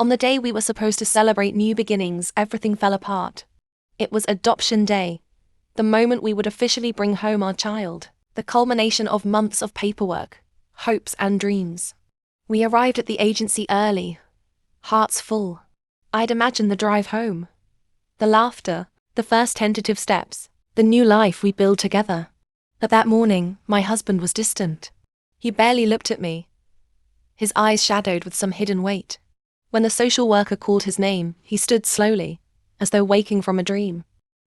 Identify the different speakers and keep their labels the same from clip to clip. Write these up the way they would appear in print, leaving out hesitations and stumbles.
Speaker 1: On the day we were supposed to celebrate new beginnings, everything fell apart. It was adoption day, the moment we would officially bring home our child, the culmination of months of paperwork, hopes and dreams. We arrived at the agency early, hearts full. I'd imagined the drive home, the laughter, the first tentative steps, the new life we build together. But that morning, my husband was distant. He barely looked at me, his eyes shadowed with some hidden weight. When the social worker called his name, he stood slowly, as though waking from a dream.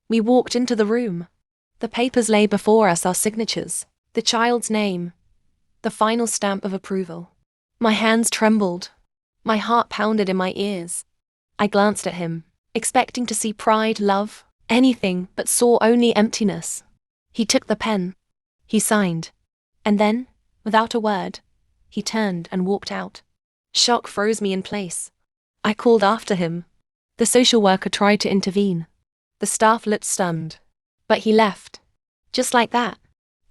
Speaker 1: We walked into the room. The papers lay before us, our signatures, the child's name, the final stamp of approval. My hands trembled. My heart pounded in my ears. I glanced at him, expecting to see pride, love, anything, but saw only emptiness. He took the pen. He signed. And then, without a word, he turned and walked out. Shock froze me in place. I called after him. The social worker tried to intervene. The staff looked stunned. But he left. Just like that.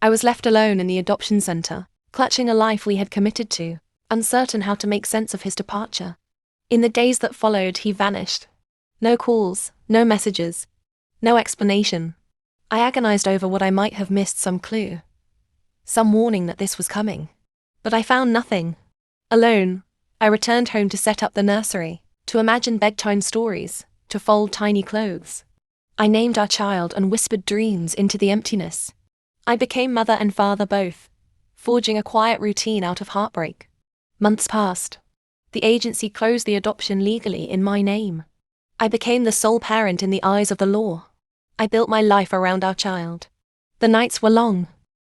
Speaker 1: I was left alone in the adoption center, clutching a life we had committed to, uncertain how to make sense of his departure. In the days that followed, he vanished. No calls, no messages, no explanation. I agonized over what I might have missed, some clue, some warning that this was coming. But I found nothing. Alone, I returned home to set up the nursery, to imagine bedtime stories, to fold tiny clothes. I named our child and whispered dreams into the emptiness. I became mother and father both, forging a quiet routine out of heartbreak. Months passed. The agency closed the adoption legally in my name. I became the sole parent in the eyes of the law. I built my life around our child. The nights were long.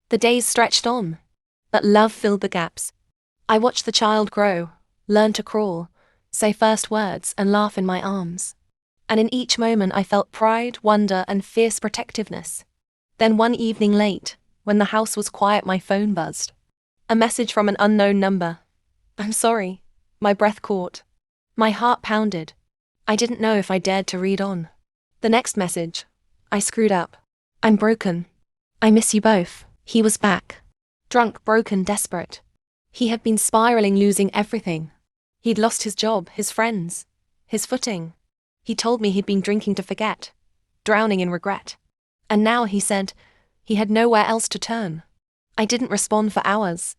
Speaker 1: The days stretched on. But love filled the gaps. I watched the child grow, learn to crawl, say first words and laugh in my arms. And in each moment I felt pride, wonder and fierce protectiveness. Then one evening late, when the house was quiet, my phone buzzed. A message from an unknown number. "I'm sorry." My breath caught. My heart pounded. I didn't know if I dared to read on. The next message. "I screwed up. I'm broken. I miss you both." He was back. Drunk, broken, desperate. He had been spiraling, losing everything. He'd lost his job, his friends, his footing. He told me he'd been drinking to forget, drowning in regret. And now, he said, he had nowhere else to turn. I didn't respond for hours.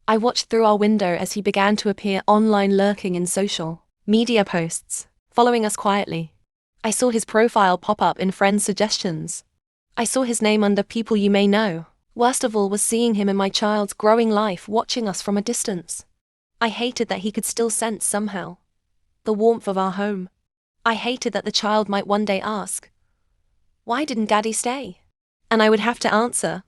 Speaker 1: I watched through our window as he began to appear online, lurking in social media posts, following us quietly. I saw his profile pop up in friends' suggestions. I saw his name under people you may know. Worst of all was seeing him in my child's growing life, watching us from a distance. I hated that he could still sense somehow the warmth of our home. I hated that the child might one day ask, "Why didn't Daddy stay?" And I would have to answer,